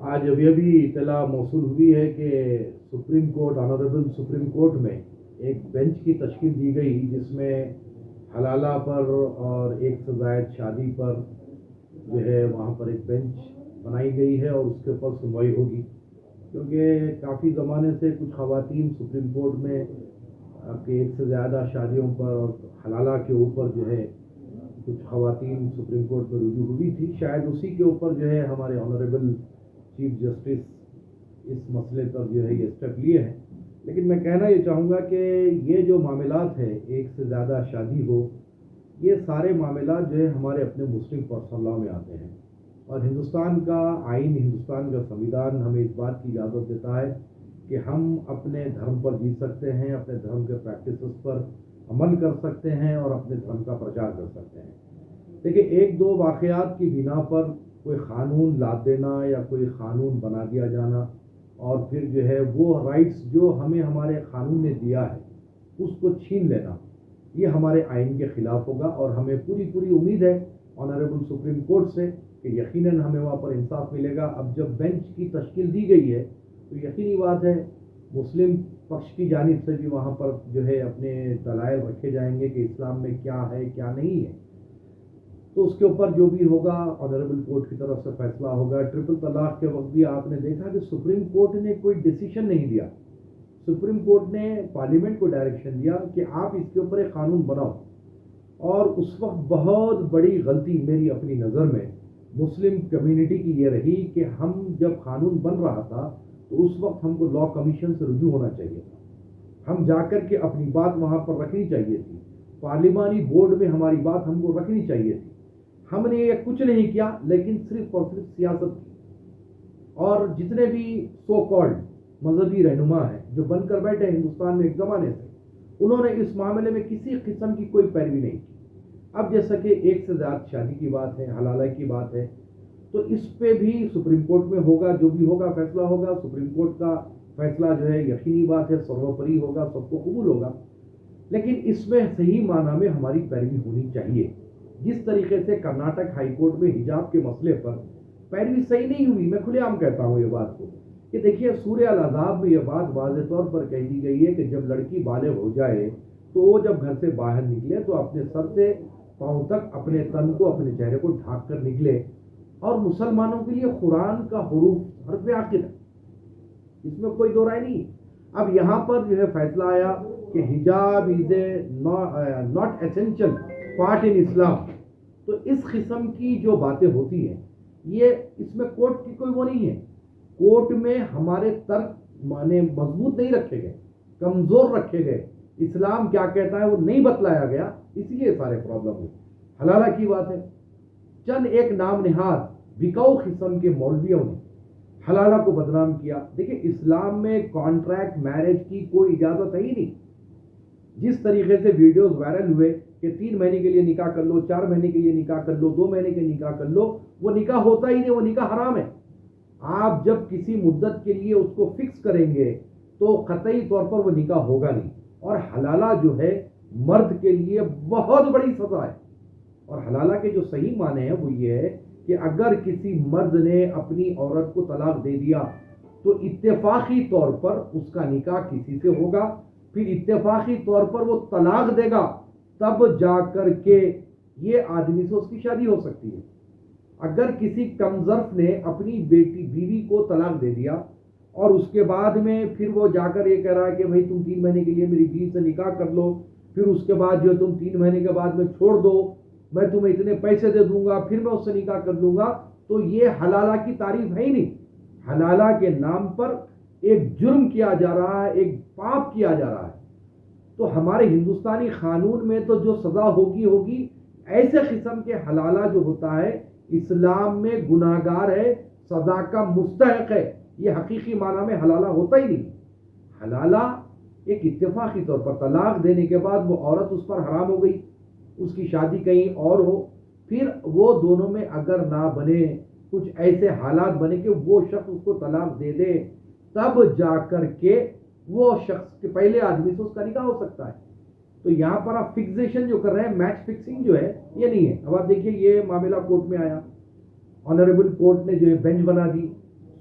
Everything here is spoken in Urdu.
آج ابھی اطلاع موصول ہوئی ہے کہ supreme court honourable supreme court میں ایک بینچ کی تشکیل دی گئی جس میں حلالہ پر اور ایک سے زائد شادی پر جو ہے وہاں پر ایک بینچ بنائی گئی ہے اور اس کے اوپر سنوائی ہوگی، کیونکہ کافی زمانے سے کچھ خواتین سپریم کورٹ میں آپ کے ایک سے زیادہ شادیوں پر اور حلالہ کے اوپر جو ہے کچھ خواتین سپریم کورٹ میں رجوع ہوئی تھی، شاید اسی کے اوپر جو ہے ہمارے آنریبل چیف جسٹس اس مسئلے پر جو ہے یہ اسٹیپ لیے ہیں۔ لیکن میں کہنا یہ چاہوں گا کہ یہ جو معاملات ہیں، ایک سے زیادہ شادی ہو، یہ سارے معاملات جو ہے ہمارے اپنے مسلم پرسنل لاء میں آتے ہیں، اور ہندوستان کا آئین، ہندوستان کا سنویدھان ہمیں اس بات کی اجازت دیتا ہے کہ ہم اپنے دھرم پر جی سکتے ہیں، اپنے دھرم کے پریکٹسز پر عمل کر سکتے ہیں اور اپنے دھرم کا پرچار کر سکتے ہیں۔ دیکھیں، ایک دو واقعات کی بنا پر کوئی قانون لاد دینا یا کوئی قانون بنا دیا جانا اور پھر جو ہے وہ رائٹس جو ہمیں ہمارے قانون نے دیا ہے اس کو چھین لینا، یہ ہمارے آئین کے خلاف ہوگا، اور ہمیں پوری امید ہے آنریبل سپریم کورٹ سے کہ یقیناً ہمیں وہاں پر انصاف ملے گا۔ اب جب بینچ کی تشکیل دی گئی ہے تو یقینی بات ہے مسلم پکش کی جانب سے بھی وہاں پر جو ہے اپنے دلائل رکھے جائیں گے کہ اسلام میں کیا ہے کیا نہیں ہے، تو اس کے اوپر جو بھی ہوگا آنریبل کورٹ کی طرف سے فیصلہ ہوگا۔ ٹرپل طلاق کے وقت بھی آپ نے دیکھا کہ سپریم کورٹ نے کوئی ڈیسیشن نہیں دیا، سپریم کورٹ نے پارلیمنٹ کو ڈائریکشن دیا کہ آپ اس کے اوپر ایک قانون بناؤ، اور اس وقت بہت بڑی غلطی میری اپنی نظر میں مسلم کمیونٹی کی یہ رہی کہ ہم جب قانون بن رہا تھا تو اس وقت ہم کو لا کمیشن سے رجوع ہونا چاہیے تھا، ہم جا کر کے اپنی بات وہاں پر رکھنی چاہیے تھی، پارلیمانی بورڈ میں ہماری بات ہم کو رکھنی چاہیے تھی۔ ہم نے یہ کچھ نہیں کیا، لیکن صرف اور صرف سیاست کی، اور جتنے بھی سو کالڈ مذہبی رہنما ہیں جو بن کر بیٹھے ہندوستان میں ایک زمانے سے، انہوں نے اس معاملے میں کسی قسم کی کوئی پیروی نہیں کی۔ اب جیسا کہ ایک سے زیادہ شادی کی بات ہے، حلالہ کی بات ہے، تو اس پہ بھی سپریم کورٹ میں ہوگا، جو بھی ہوگا فیصلہ ہوگا، سپریم کورٹ کا فیصلہ جو ہے یقینی بات ہے سروپری ہوگا، سب کو قبول ہوگا، لیکن اس میں صحیح معنی میں ہماری پیروی ہونی چاہیے۔ جس طریقے سے کرناٹک ہائی کورٹ میں حجاب کے مسئلے پر پیروی صحیح نہیں ہوئی، میں کھلے عام کہتا ہوں یہ بات کو، کہ دیکھیے سورہ الاحزاب میں یہ بات واضح طور پر کہہ دی گئی ہے کہ جب لڑکی بالغ ہو جائے تو وہ جب گھر سے باہر نکلے تو اپنے سر سے پاؤں تک اپنے تن کو، اپنے چہرے کو ڈھانپ کر نکلے، اور مسلمانوں کے لیے قرآن کا حروف حرف عاقل ہے، اس میں کوئی دو رائے نہیں ہے۔ اب یہاں پر جو ہے فیصلہ آیا کہ حجاب از اے ناٹ ایسینشل پارٹ ان اسلام، تو اس قسم کی جو باتیں ہوتی ہیں یہ اس میں کورٹ کی کوئی وہ نہیں ہے، کورٹ میں ہمارے ترک معنی مضبوط نہیں رکھے گئے، کمزور رکھے گئے، اسلام کیا کہتا ہے وہ نہیں بتلایا گیا، اس لیے سارے پرابلم ہوئے۔ حلالہ کی بات ہے، چند ایک نام نہاد بکاؤ قسم کے مولویوں نے حلالہ کو بدنام کیا۔ دیکھیں اسلام میں کانٹریکٹ میرج کی کوئی اجازت ہے ہی نہیں۔ جس طریقے سے ویڈیوز وائرل ہوئے کہ 3 مہینے کے لیے نکاح کر لو، 4 مہینے کے لیے نکاح کر لو، 2 مہینے کے نکاح کر لو، وہ نکاح ہوتا ہی نہیں، وہ نکاح حرام ہے۔ آپ جب کسی مدت کے لیے اس کو فکس کریں گے تو قطعی طور پر وہ نکاح ہوگا نہیں، اور حلالہ جو ہے مرد کے لیے بہت بڑی سزا ہے، اور حلالہ کے جو صحیح معنی ہیں وہ یہ ہے کہ اگر کسی مرد نے اپنی عورت کو طلاق دے دیا تو اتفاقی طور پر اس کا نکاح کسی سے ہوگا، پھر اتفاقی طور پر وہ طلاق دے گا، تب جا کر کے یہ آدمی سے اس کی شادی ہو سکتی ہے۔ اگر کسی کمظرف نے اپنی بیوی کو طلاق دے دیا اور اس کے بعد میں پھر وہ جا کر یہ کہہ رہا ہے کہ بھائی تم 3 مہینے کے لیے میری بیوی سے نکاح کر لو، پھر اس کے بعد جو تم 3 مہینے کے بعد میں چھوڑ دو، میں تمہیں اتنے پیسے دے دوں گا، پھر میں اس سے نکاح کر لوں گا، تو یہ حلالہ کی تعریف ہے ہی نہیں۔ حلالہ کے نام پر ایک جرم کیا جا رہا ہے، ایک پاپ کیا جا رہا ہے۔ تو ہمارے ہندوستانی قانون میں تو جو سزا ہوگی ایسے قسم کے حلالہ جو ہوتا ہے اسلام میں گناہگار ہے، سزا کا مستحق ہے، یہ حقیقی معنی میں حلالہ ہوتا ہی نہیں۔ حلالہ ایک اتفاقی طور پر طلاق دینے کے بعد وہ عورت اس پر حرام ہو گئی، اس کی شادی کہیں اور ہو، پھر وہ دونوں میں اگر نہ بنے، کچھ ایسے حالات بنے کہ وہ شخص اس کو طلاق دے دے، تب جا کر کے وہ شخص کے پہلے آدمی سے اس کا نکاح ہو سکتا ہے۔ تو یہاں پر آپ فکسیشن جو کر رہے ہیں، میچ فکسنگ جو ہے یہ نہیں ہے۔ اب آپ دیکھیے یہ معاملہ کورٹ میں آیا، آنریبل کورٹ نے جو ہے بینچ بنا دی،